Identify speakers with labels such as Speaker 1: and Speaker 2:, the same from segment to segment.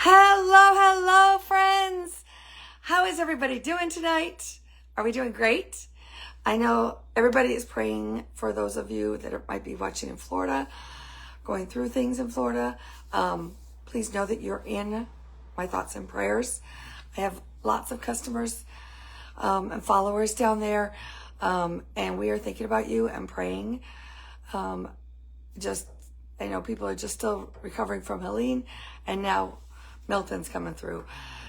Speaker 1: Hello, friends. How is everybody doing tonight? Are we doing great? I know everybody is praying for those of you that might be watching in Florida, going through things in Florida. Please know that you're in my thoughts and prayers. I have lots of customers and followers down there, and we are thinking about you and praying. I know people are just still recovering from Helene, and now Milton's coming through.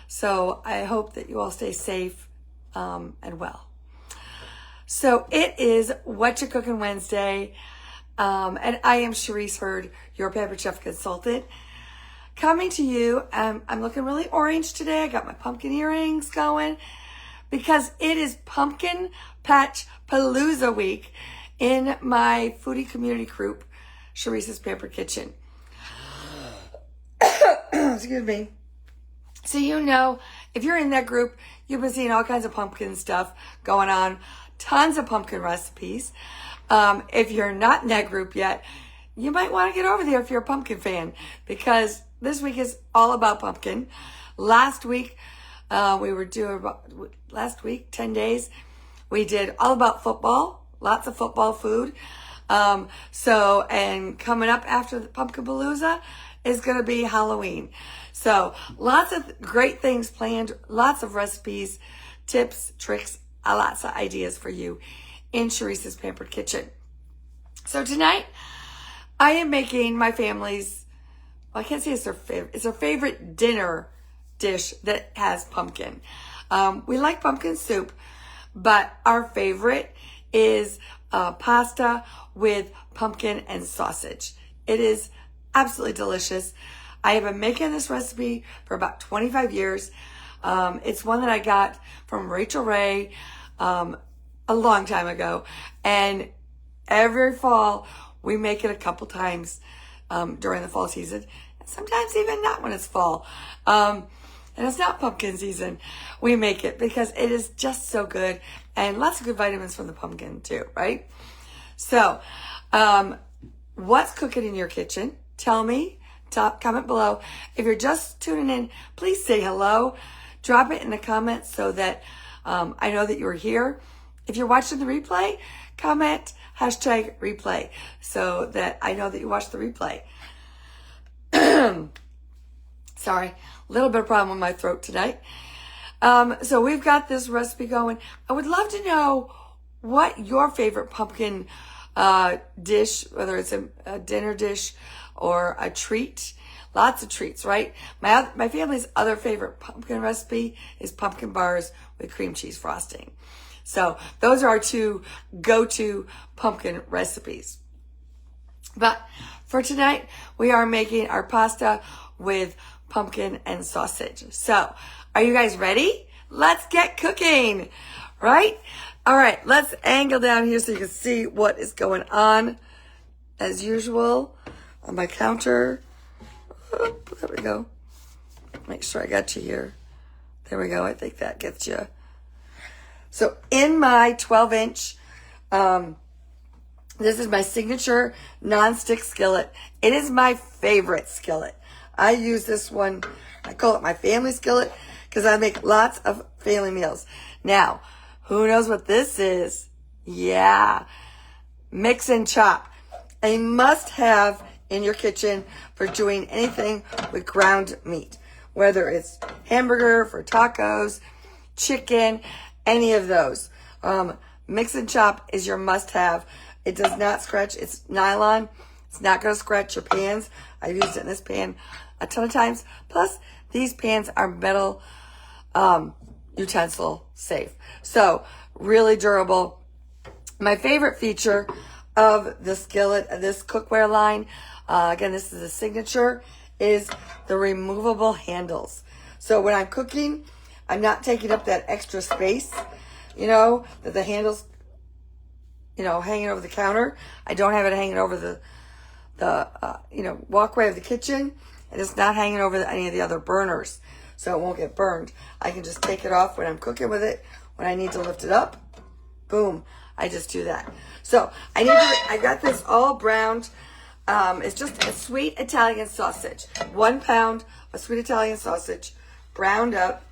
Speaker 1: So I hope that you all stay safe and well. So it is Whatcha Cooking Wednesday, and I am Sharice Hurd, your Pampered Chef consultant, coming to you. I'm looking really orange today. I got my pumpkin earrings going because it is Pumpkin Patch Palooza week in my foodie community group, Sharice's Pampered Kitchen. Excuse me. So you know, if you're in that group, you've been seeing all kinds of pumpkin stuff going on, tons of pumpkin recipes. If you're not in that group yet, you might want to get over there if you're a pumpkin fan, because this week is all about pumpkin. Last week, 10 days, we did all about football, lots of football food. And coming up after the Pumpkin Palooza is going to be Halloween. So lots of great things planned, lots of recipes, tips, tricks, lots of ideas for you in Sharice's Pampered Kitchen. So tonight, I am making my family's, I can't say it's their favorite dinner dish that has pumpkin. We like pumpkin soup, but our favorite is pasta with pumpkin and sausage. It is absolutely delicious. I have been making this recipe for about 25 years. It's one that I got from Rachel Ray a long time ago. And every fall, we make it a couple times during the fall season. And sometimes even not when it's fall. And it's not pumpkin season. We make it because it is just so good. And lots of good vitamins from the pumpkin too, right? So, what's cooking in your kitchen? Tell me. Comment below. If you're just tuning in, please say hello. Drop it in the comments so that I know that you're here. If you're watching the replay, comment #replay so that I know that you watched the replay. Sorry, a little bit of problem with my throat tonight. So we've got this recipe going. I would love to know what your favorite pumpkin dish, whether it's a dinner dish or a treat. Lots of treats, right? My family's other favorite pumpkin recipe is pumpkin bars with cream cheese frosting. So those are our two go-to pumpkin recipes. But for tonight, we are making our pasta with pumpkin and sausage. So are you guys ready? Let's get cooking, right? All right, let's angle down here so you can see what is going on. As usual, on my counter. Oop, there we go. Make sure I got you here. There we go. I think that gets you. So in my 12-inch, this is my signature nonstick skillet. It is my favorite skillet. I use this one. I call it my family skillet because I make lots of family meals. Now, who knows what this is? Yeah, mix and chop. A must-have in your kitchen for doing anything with ground meat, whether it's hamburger, for tacos, chicken, any of those. Mix and chop is your must-have. It does not scratch. It's nylon. It's not going to scratch your pans. I've used it in this pan a ton of times. Plus, these pans are metal utensil safe. So, really durable. My favorite feature of the skillet, this cookware line, again, this is a signature, is the removable handles. So when I'm cooking, I'm not taking up that extra space, that the handles, hanging over the counter. I don't have it hanging over the walkway of the kitchen, and it's not hanging over any of the other burners, so it won't get burned. I can just take it off when I'm cooking with it. When I need to lift it up, boom, I just do that. So I got this all browned. is just a sweet Italian sausage. 1 pound of sweet Italian sausage, browned up.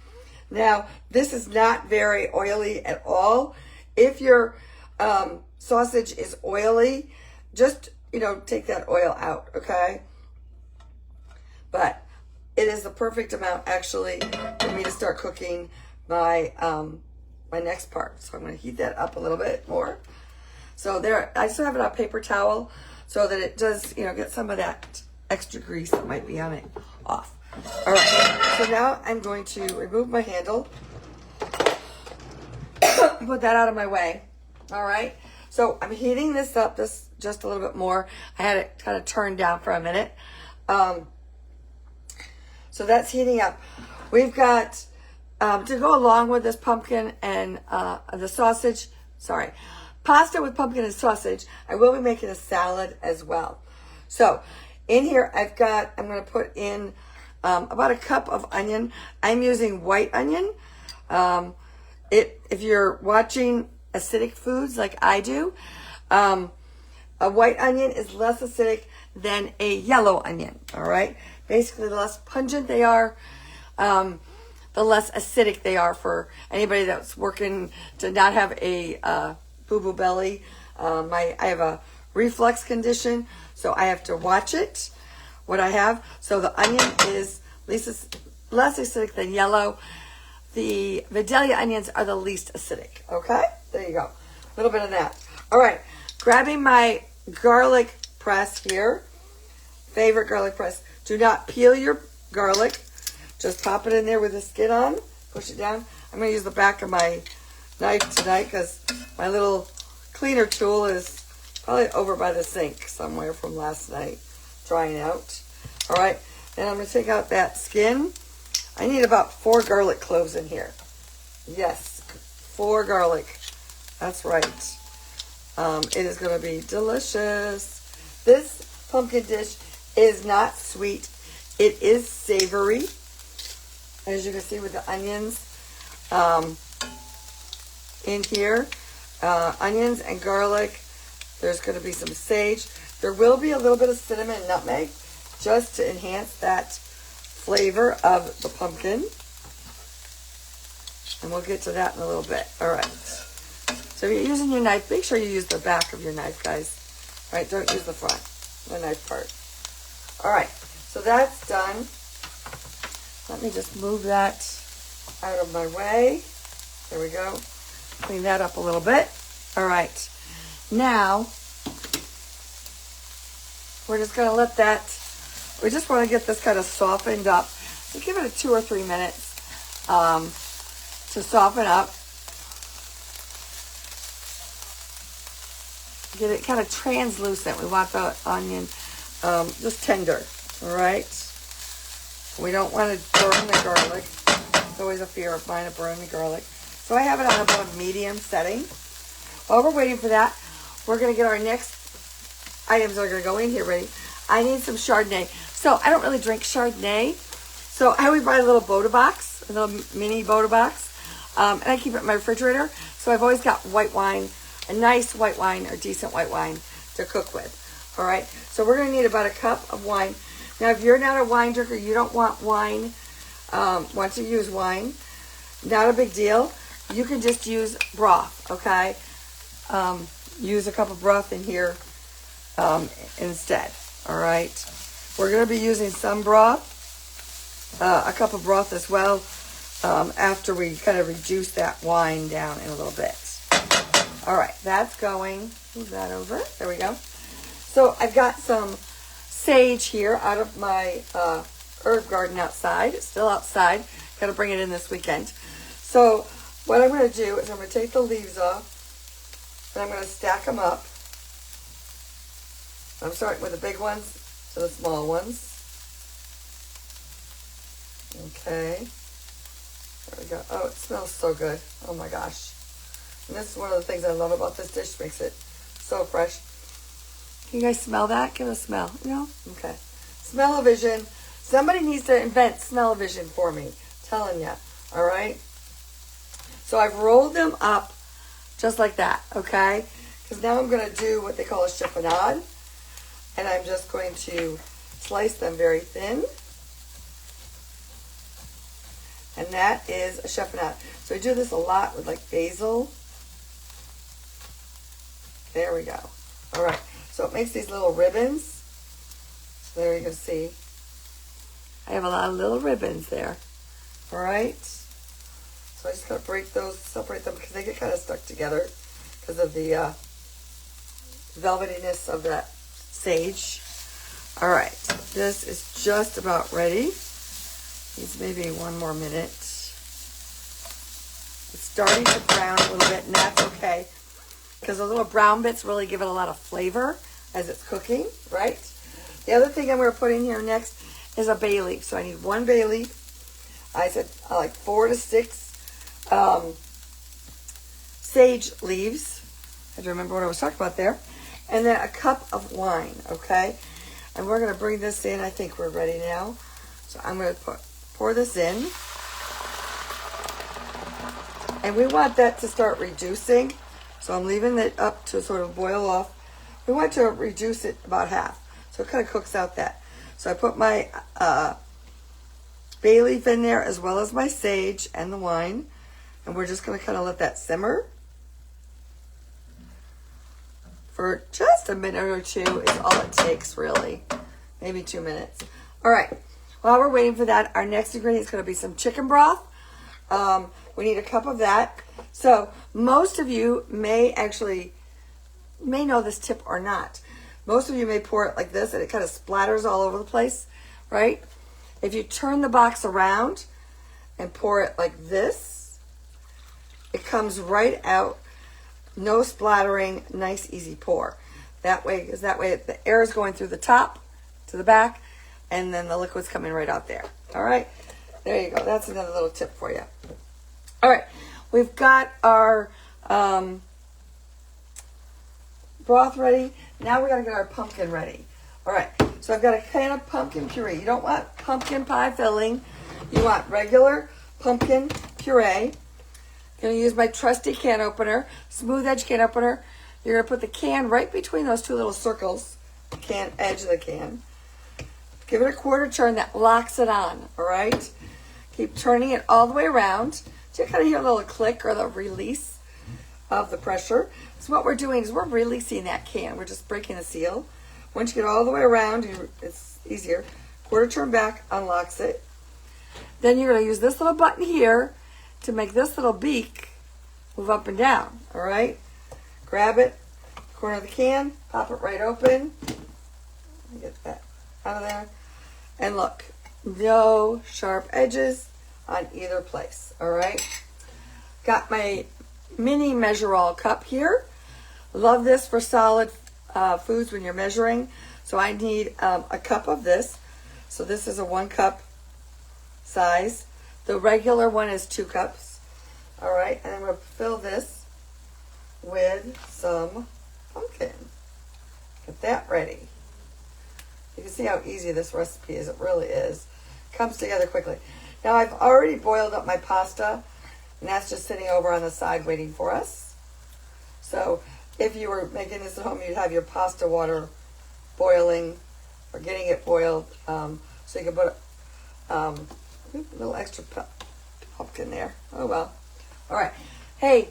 Speaker 1: Now, this is not very oily at all. If your sausage is oily, just, take that oil out, okay? But it is the perfect amount, actually, for me to start cooking my my next part. So I'm going to heat that up a little bit more. So there, I still have it on paper towel so that it does, get some of that extra grease that might be on it off. All right, so now I'm going to remove my handle, put that out of my way. All right, so I'm heating this up just a little bit more. I had it kind of turned down for a minute. So that's heating up. We've got, to go along with this pumpkin and the sausage, pasta with pumpkin and sausage, I will be making a salad as well. So in here, I'm going to put in about a cup of onion. I'm using white onion. If you're watching acidic foods like I do, a white onion is less acidic than a yellow onion, all right? Basically, the less pungent they are, the less acidic they are for anybody that's working to not have a boo-boo belly. I have a reflux condition, so I have to watch it, what I have. So the onion is less acidic than yellow. The Vidalia onions are the least acidic, okay? There you go. A little bit of that. All right, grabbing my garlic press here, favorite garlic press. Do not peel your garlic. Just pop it in there with the skin on. Push it down. I'm going to use the back of my knife tonight because my little cleaner tool is probably over by the sink somewhere from last night, drying out. All right. Then I'm going to take out that skin. I need about 4 garlic cloves in here. Yes, 4 garlic. That's right. It is going to be delicious. This pumpkin dish is not sweet. It is savory, as you can see with the onions in here. Onions and garlic. There's going to be some sage. There will be a little bit of cinnamon and nutmeg just to enhance that flavor of the pumpkin. And we'll get to that in a little bit. All right. So if you're using your knife, make sure you use the back of your knife, guys. All right, don't use the front, the knife part. All right, so that's done. Let me just move that out of my way. There we go. Clean that up a little bit. All right. Now, we're just going to let that, we just want to get this kind of softened up. So give it 2 or 3 minutes to soften up. Get it kind of translucent. We want the onion just tender, all right? We don't want to burn the garlic. It's always a fear of mine to burn the garlic. So I have it on about a medium setting. While we're waiting for that, we're going to get our next items that are going to go in here ready. I need some Chardonnay. So I don't really drink Chardonnay. So I always buy a little Bota box, a little mini Bota box. And I keep it in my refrigerator. So I've always got white wine, a nice white wine or decent white wine to cook with. All right. So we're going to need about a cup of wine. Now, if you're not a wine drinker, you don't want wine, want to use wine, not a big deal. You can just use broth, okay? Use a cup of broth in here instead, all right? We're going to be using some broth, a cup of broth as well, after we kind of reduce that wine down in a little bit. All right, that's going. Move that over. There we go. So I've got some sage here out of my herb garden outside. It's still outside. Got to bring it in this weekend. So what I'm going to do is I'm going to take the leaves off and I'm going to stack them up. I'm starting with the big ones to the small ones. Okay. There we go. Oh, it smells so good. Oh my gosh. And this is one of the things I love about this dish. Makes it so fresh. Can you guys smell that? Give it a smell. No? Okay. Smell-o-vision. Somebody needs to invent smell-o-vision for me. I'm telling you. All right? So I've rolled them up just like that. Okay? Because now I'm going to do what they call a chiffonade. And I'm just going to slice them very thin. And that is a chiffonade. So I do this a lot with like basil. There we go. All right. So it makes these little ribbons. So there you can see. I have a lot of little ribbons there. All right. So I just got to break those, separate them because they get kind of stuck together because of the velvetyness of that sage. All right. This is just about ready. Needs maybe one more minute. It's starting to brown a little bit, and that's okay because the little brown bits really give it a lot of flavor as it's cooking, right? The other thing I'm going to put in here next is a bay leaf. So I need one bay leaf. I said I like 4 to 6 sage leaves. I had to remember what I was talking about there. And then a cup of wine, okay? And we're going to bring this in. I think we're ready now. So I'm going to pour this in. And we want that to start reducing. So I'm leaving it up to sort of boil off. We want to reduce it about half. So it kind of cooks out that. So I put my bay leaf in there as well as my sage and the wine. And we're just going to kind of let that simmer for just a minute or two is all it takes, really. Maybe 2 minutes. All right. While we're waiting for that, our next ingredient is going to be some chicken broth. We need a cup of that. So most of you may know this tip or not. Most of you may pour it like this and it kind of splatters all over the place, right? If you turn the box around and pour it like this, it comes right out, no splattering, nice easy pour. That way the air is going through the top to the back and then the liquid's coming right out there. All right, there you go. That's another little tip for you. All right, we've got our broth ready. Now we gotta get our pumpkin ready. All right, so I've got a can of pumpkin puree. You don't want pumpkin pie filling. You want regular pumpkin puree. I'm gonna use my trusty can opener, smooth edge can opener. You're gonna put the can right between those two little circles, the can edge of the can. Give it a quarter turn, that locks it on, all right? Keep turning it all the way around. So you kind of hear a little click or the release of the pressure. So what we're doing is we're releasing that can. We're just breaking the seal. Once you get all the way around, it's easier. Quarter turn back, unlocks it. Then you're going to use this little button here to make this little beak move up and down, all right? Grab it, corner of the can, pop it right open. Let me get that out of there. And look, no sharp edges on either place, all right? Got my mini measure-all cup here. Love this for solid foods when you're measuring. So I need a cup of this. So this is a 1 cup size. The regular one is 2 cups. All right, and I'm going to fill this with some pumpkin. Get that ready. You can see how easy this recipe is. It really is. Comes together quickly. Now I've already boiled up my pasta, and that's just sitting over on the side waiting for us. So if you were making this at home, you'd have your pasta water boiling or getting it boiled. So you can put a little extra pumpkin there. Oh well. All right. Hey,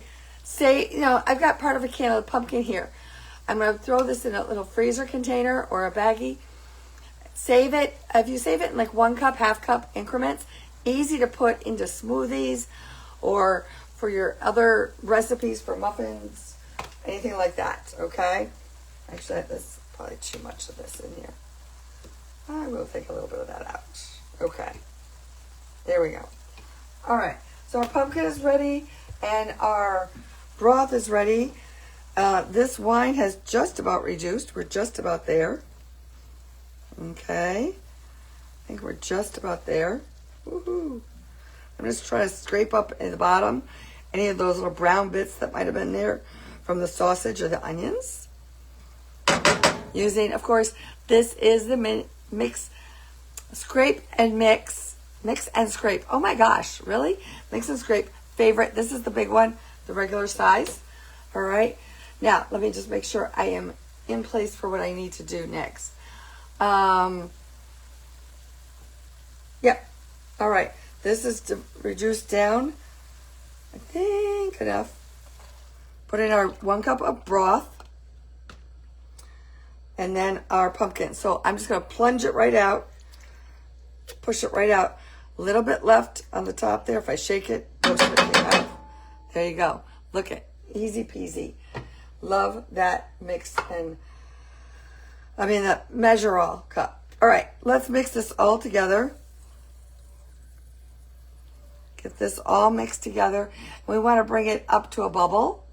Speaker 1: I've got part of a can of the pumpkin here. I'm going to throw this in a little freezer container or a baggie. Save it. If you save it in like 1 cup, half cup increments, easy to put into smoothies or for your other recipes for muffins, anything like that, okay? Actually, there's probably too much of this in here. I will take a little bit of that out. Okay. There we go. All right. So our pumpkin is ready and our broth is ready. This wine has just about reduced. We're just about there. Okay. I think we're just about there. Woohoo. I'm just trying to scrape up in the bottom any of those little brown bits that might have been there from the sausage or the onions. Using, of course, this is the mix, scrape and mix and scrape. Oh my gosh, really? Mix and scrape favorite. This is the big one, the regular size. All right. Now, let me just make sure I am in place for what I need to do next. Yep. All right. This is reduced down, I think, enough. Put in our 1 cup of broth. And then our pumpkin. So I'm just going to plunge it right out. Push it right out. A little bit left on the top there. If I shake it, most of it came out. There you go. Look at easy peasy. Love that mix and the measure all cup. All right, let's mix this all together. Get this all mixed together. We want to bring it up to a bubble.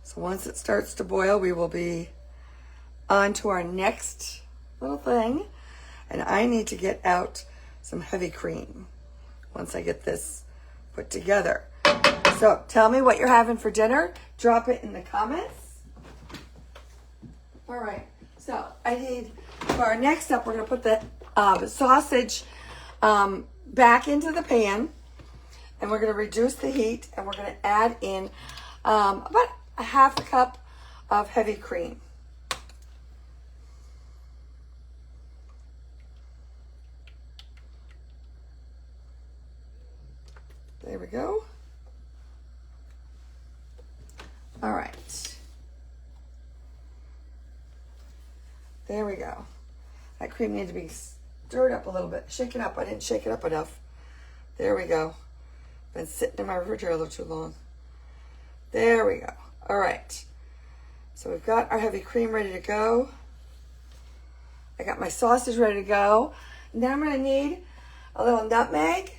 Speaker 1: So once it starts to boil, we will be on to our next little thing. And I need to get out some heavy cream once I get this put together. So tell me what you're having for dinner. Drop it in the comments. All right. So I need, for our next step, we're going to put the sausage back into the pan. And we're going to reduce the heat. And we're going to add in about a half a cup of heavy cream. There we go. All right. There we go. That cream needs to be stirred up a little bit. Shake it up. I didn't shake it up enough. There we go. Been sitting in my refrigerator a little too long. There we go. All right. So we've got our heavy cream ready to go. I got my sausage ready to go. And then I'm going to need a little nutmeg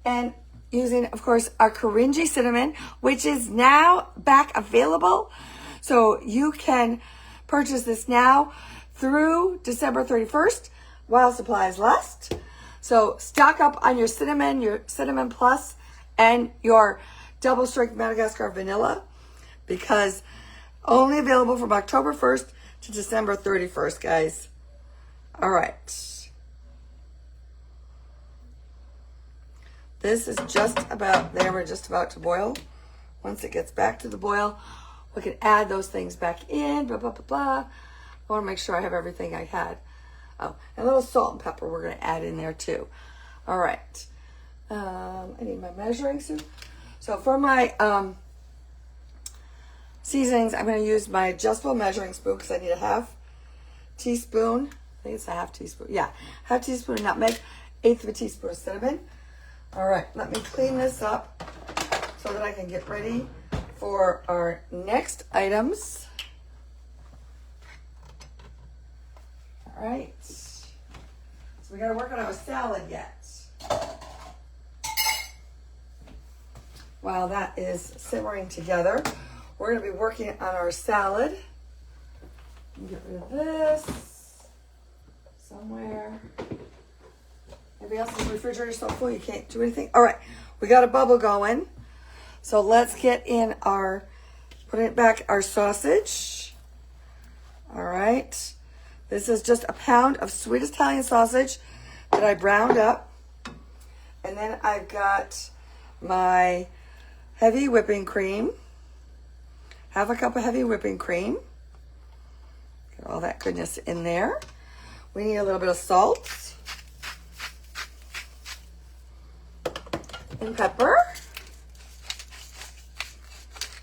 Speaker 1: and using, of course, our Korinji cinnamon, which is now back available. So you can purchase this now through December 31st while supplies last. So stock up on your cinnamon plus, and your double strength Madagascar vanilla, because only available from October 1st to December 31st, guys. All right. This is just about there. We're just about to boil. Once it gets back to the boil, we can add those things back in. Blah, blah, blah, blah. I want to make sure I have everything I had. Oh, and a little salt and pepper we're going to add in there too. All right. I need my measuring spoon. So for my seasonings, I'm going to use my adjustable measuring spoon because I need a half teaspoon. I think it's a half teaspoon. Yeah, half teaspoon of nutmeg, 1/8 of a teaspoon of cinnamon. All right, let me clean this up so that I can get ready for our next items. All right. So we got to work on our salad yet. While that is simmering together, we're going to be working on our salad. Get rid of this somewhere. Everybody else's refrigerator so full you can't do anything. All right, we got a bubble going. So let's get in put it back, our sausage. All right. This is just a pound of sweet Italian sausage that I browned up. And then I've got my heavy whipping cream. Half a cup of heavy whipping cream. Get all that goodness in there. We need a little bit of salt and pepper.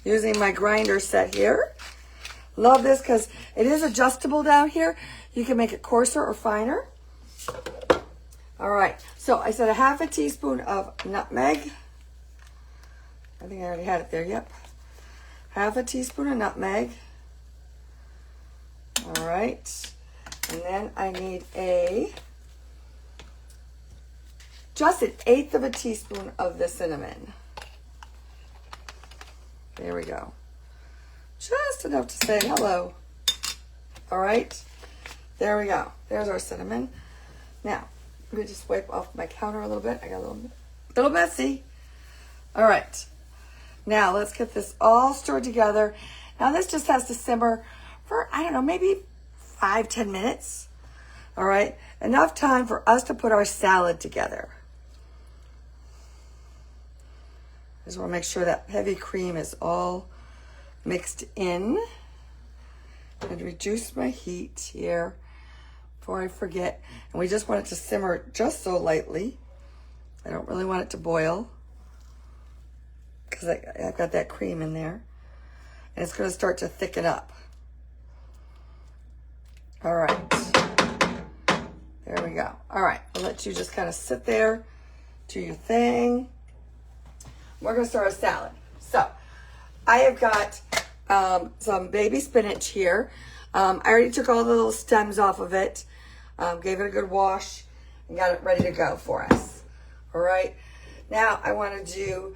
Speaker 1: Using my grinder set here. Love this because it is adjustable down here. You can make it coarser or finer. All right, so I said a half a teaspoon of nutmeg. I think I already had it there, yep. Half a teaspoon of nutmeg. All right, and then I need just 1/8 of a teaspoon of the cinnamon. There we go. Just enough to say hello. All right, there we go. There's our cinnamon. Now, let me just wipe off my counter a little bit. I got a little messy. All right, now let's get this all stirred together. Now this just has to simmer for, I don't know, maybe 5-10 minutes. All right, enough time for us to put our salad together. I just want to make sure that heavy cream is all mixed in. And reduce my heat here before I forget. And we just want it to simmer just so lightly. I don't really want it to boil because I've got that cream in there. And it's going to start to thicken up. All right. There we go. All right. I'll let you just kind of sit there, do your thing. We're going to start a salad. So I have got some baby spinach here. I already took all the little stems off of it, gave it a good wash, and got it ready to go for us. All right. Now I want to do,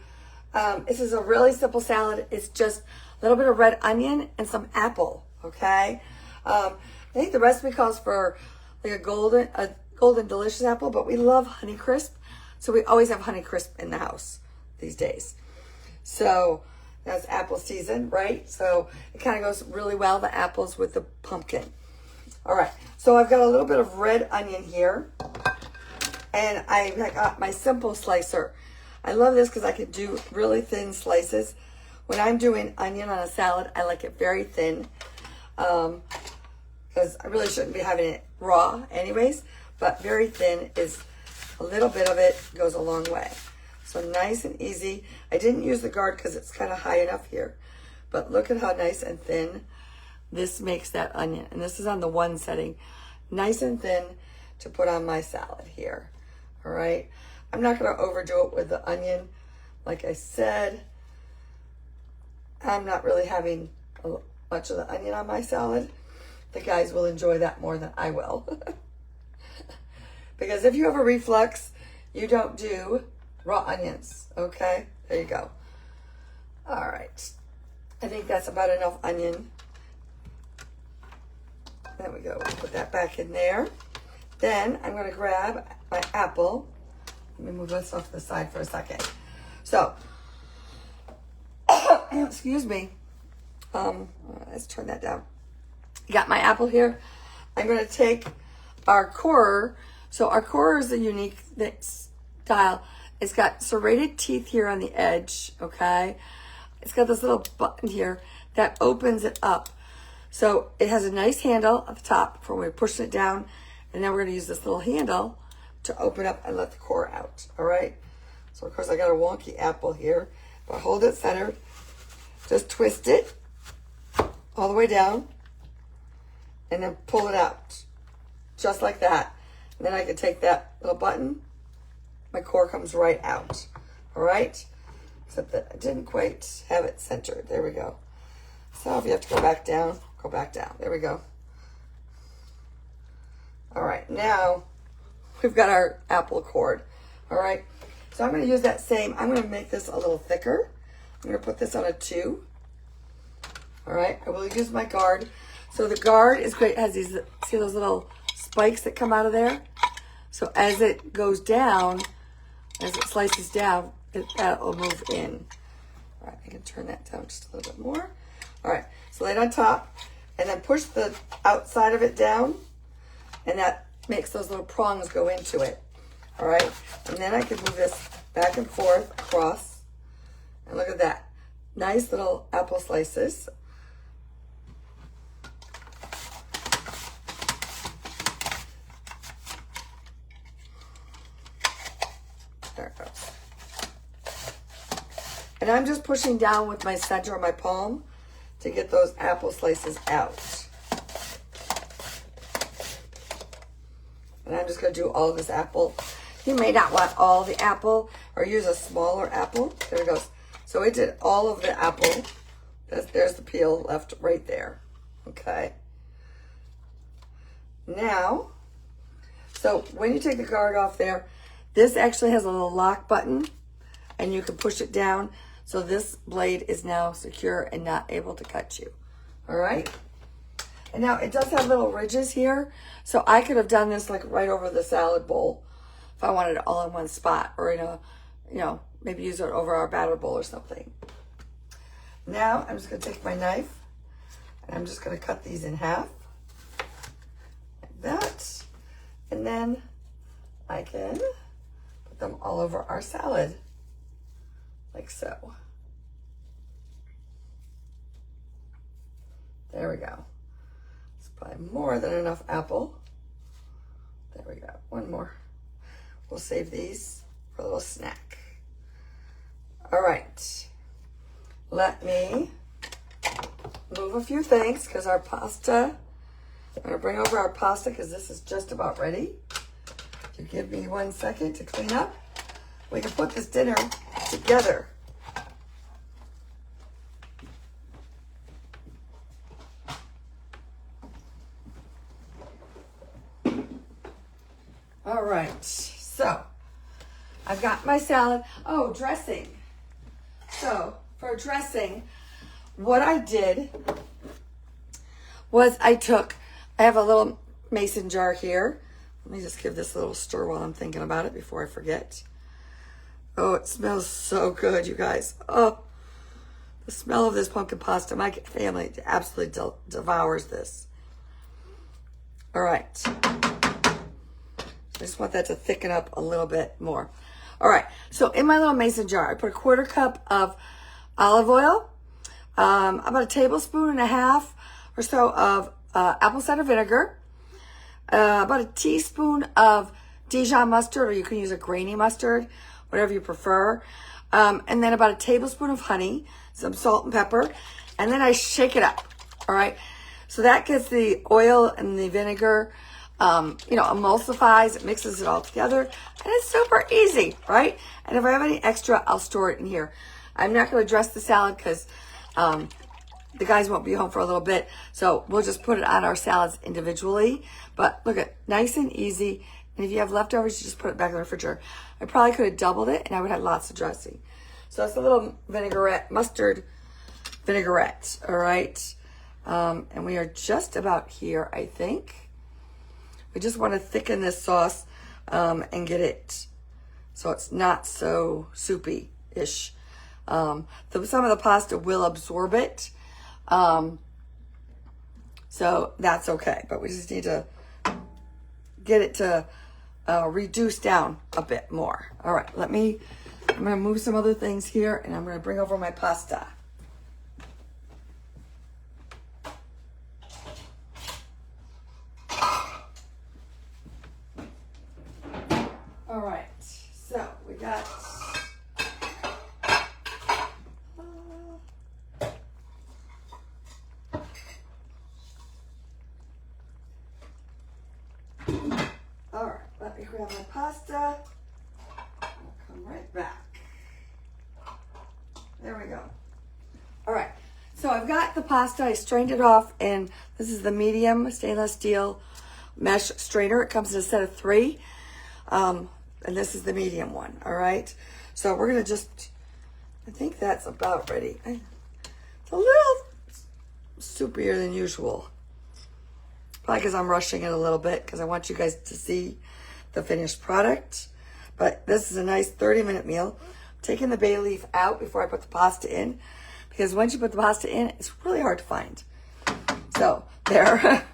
Speaker 1: this is a really simple salad. It's just a little bit of red onion and some apple. Okay. I think the recipe calls for like a golden delicious apple, but we love Honeycrisp. So we always have Honeycrisp in the house these days. So that's apple season, right? So it kind of goes really well, the apples with the pumpkin. All right, so I've got a little bit of red onion here. And I got my simple slicer. I love this because I can do really thin slices. When I'm doing onion on a salad, I like it very thin. Because I really shouldn't be having it raw anyways. But very thin is a little bit of it goes a long way. So nice and easy. I didn't use the guard because it's kind of high enough here. But look at how nice and thin this makes that onion. And this is on the 1 setting. Nice and thin to put on my salad here. All right. I'm not going to overdo it with the onion. Like I said, I'm not really having much of the onion on my salad. The guys will enjoy that more than I will. Because if you have a reflux, you don't do raw onions, okay? There you go. All right. I think that's about enough onion. There we go. We'll put that back in there. Then I'm going to grab my apple. Let me move this off to the side for a second. So, excuse me. Let's turn that down. Got my apple here. I'm going to take our corer. So our corer is a unique style. It's got serrated teeth here on the edge, okay? It's got this little button here that opens it up. So it has a nice handle at the top for when we're pushing it down. And then we're going to use this little handle to open up and let the core out, all right? So, of course, I got a wonky apple here. But hold it centered. Just twist it all the way down. And then pull it out. Just like that. And then I can take that little button. My core comes right out. All right? Except that I didn't quite have it centered. There we go. So if you have to go back down, go back down. There we go. All right. Now we've got our apple cord. All right. So I'm going to use that same. I'm going to make this a little thicker. I'm going to put this on a 2. All right. I will use my guard. So the guard is great. It has these, see those little spikes that come out of there? So as it goes down, as it slices down, that will move in. All right, I can turn that down just a little bit more. All right, so lay it on top, and then push the outside of it down, and that makes those little prongs go into it. All right, and then I can move this back and forth across, and look at that. Nice little apple slices. There it goes. And I'm just pushing down with my center of my palm to get those apple slices out. And I'm just going to do all of this apple. You may not want all the apple or use a smaller apple. There it goes. So I did all of the apple. There's the peel left right there. Okay. Now, so when you take the guard off there, this actually has a little lock button and you can push it down. So this blade is now secure and not able to cut you. All right. And now it does have little ridges here. So I could have done this like right over the salad bowl if I wanted it all in one spot, or in a, maybe use it over our batter bowl or something. Now I'm just going to take my knife and I'm just going to cut these in half like that. And then I can put them all over our salad like so. There we go. It's probably more than enough apple. There we go. One more. We'll save these for a little snack. All right. Let me move a few things because our pasta, I'm going to bring over our pasta because this is just about ready. If you give me 1 second to clean up, we can put this dinner together. All right, so I've got my salad. Oh, dressing. So for dressing, what I did was I have a little mason jar here. Let me just give this a little stir while I'm thinking about it before I forget. Oh, it smells so good, you guys. Oh, the smell of this pumpkin pasta. My family absolutely devours this. All right. I just want that to thicken up a little bit more. All right, so in my little mason jar, I put a 1/4 cup of olive oil, about 1.5 tablespoons or so of apple cider vinegar, about 1 teaspoon of Dijon mustard, or you can use a grainy mustard, whatever you prefer, and then about 1 tablespoon of honey, some salt and pepper, and then I shake it up, all right? So that gets the oil and the vinegar, emulsifies, it mixes it all together, and it's super easy, right? And if I have any extra, I'll store it in here. I'm not going to dress the salad because the guys won't be home for a little bit, so we'll just put it on our salads individually. But look at, nice and easy, and if you have leftovers, you just put it back in the refrigerator. I probably could have doubled it, and I would have lots of dressing. So it's a little mustard vinaigrette, all right? And we are just about here, I think. We just want to thicken this sauce and get it so it's not so soupy-ish. Some of the pasta will absorb it, so that's okay. But we just need to get it to reduce down a bit more. All right, I'm going to move some other things here, and I'm going to bring over my pasta. All right, so we got all right, let me grab my pasta. I'll come right back. There we go. All right, so I've got the pasta. I strained it off, and this is the medium stainless steel mesh strainer. It comes in a set of 3. And this is the medium one, all right? So we're going to I think that's about ready. It's a little soupier than usual. Probably because I'm rushing it a little bit because I want you guys to see the finished product. But this is a nice 30-minute meal. I'm taking the bay leaf out before I put the pasta in, because once you put the pasta in, it's really hard to find. So, there.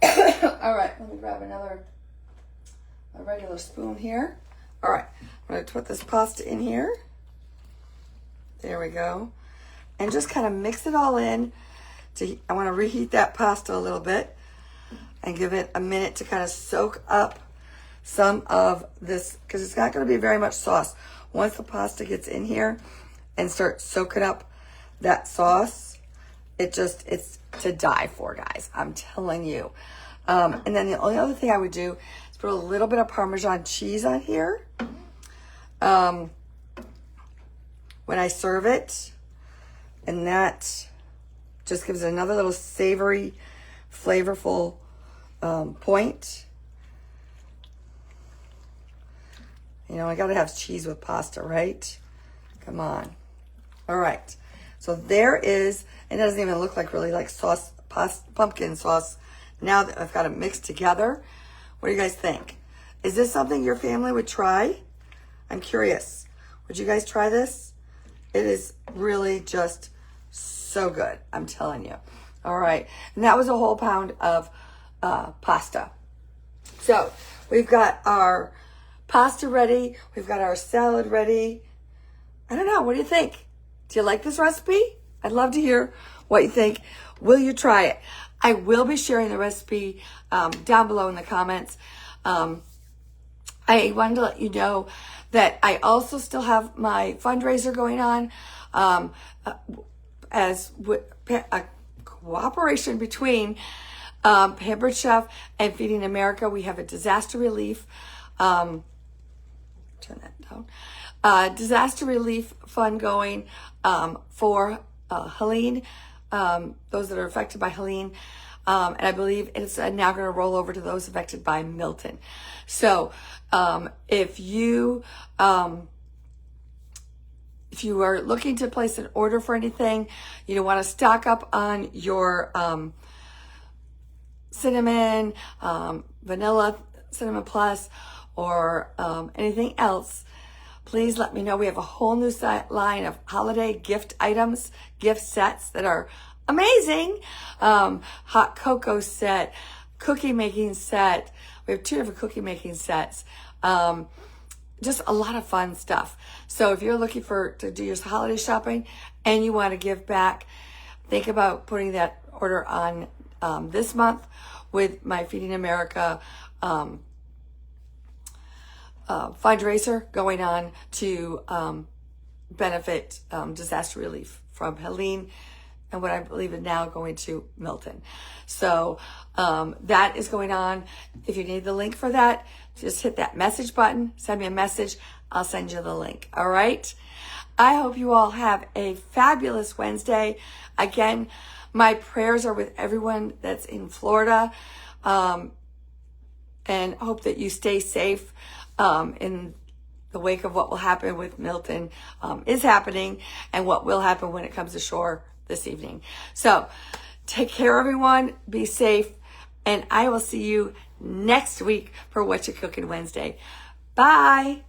Speaker 1: All right, let me grab a regular spoon here. All right, I'm going to put this pasta in here. There we go. And just kind of mix it all in. I want to reheat that pasta a little bit and give it a minute to kind of soak up some of this, because it's not going to be very much sauce. Once the pasta gets in here and start soaking up that sauce, it's to die for, guys. I'm telling you. And then the only other thing I would do is put a little bit of Parmesan cheese on here when I serve it. And that just gives it another little savory, flavorful point. You know, I gotta have cheese with pasta, right? Come on. All right. So there is, it doesn't even look like really like sauce, pumpkin sauce. Now that I've got it mixed together, what do you guys think? Is this something your family would try? I'm curious. Would you guys try this? It is really just so good. I'm telling you. All right. And that was a whole pound of pasta. So we've got our pasta ready. We've got our salad ready. I don't know. What do you think? Do you like this recipe? I'd love to hear what you think. Will you try it? I will be sharing the recipe down below in the comments. I wanted to let you know that I also still have my fundraiser going on as a cooperation between Pampered Chef and Feeding America. We have a disaster relief, turn that down, disaster relief fund going for Helene, those that are affected by Helene. And I believe it's now going to roll over to those affected by Milton. So if you are looking to place an order for anything, you want to stock up on your cinnamon, vanilla, cinnamon plus, or anything else, please let me know. We have a whole new line of holiday gift items, gift sets that are amazing. Hot cocoa set, cookie making set. We have 2 different cookie making sets. Just a lot of fun stuff. So if you're looking to do your holiday shopping and you want to give back, think about putting that order on this month with my Feeding America fundraiser going on to benefit disaster relief from Helene and what I believe is now going to Milton. So that is going on. If you need the link for that, just hit that message button, send me a message. I'll send you the link. All right. I hope you all have a fabulous Wednesday. Again, my prayers are with everyone that's in Florida, and hope that you stay safe in the wake of what will happen with Milton is happening and what will happen when it comes to shore this evening. So take care, everyone. Be safe. And I will see you next week for Whatcha Cooking Wednesday. Bye.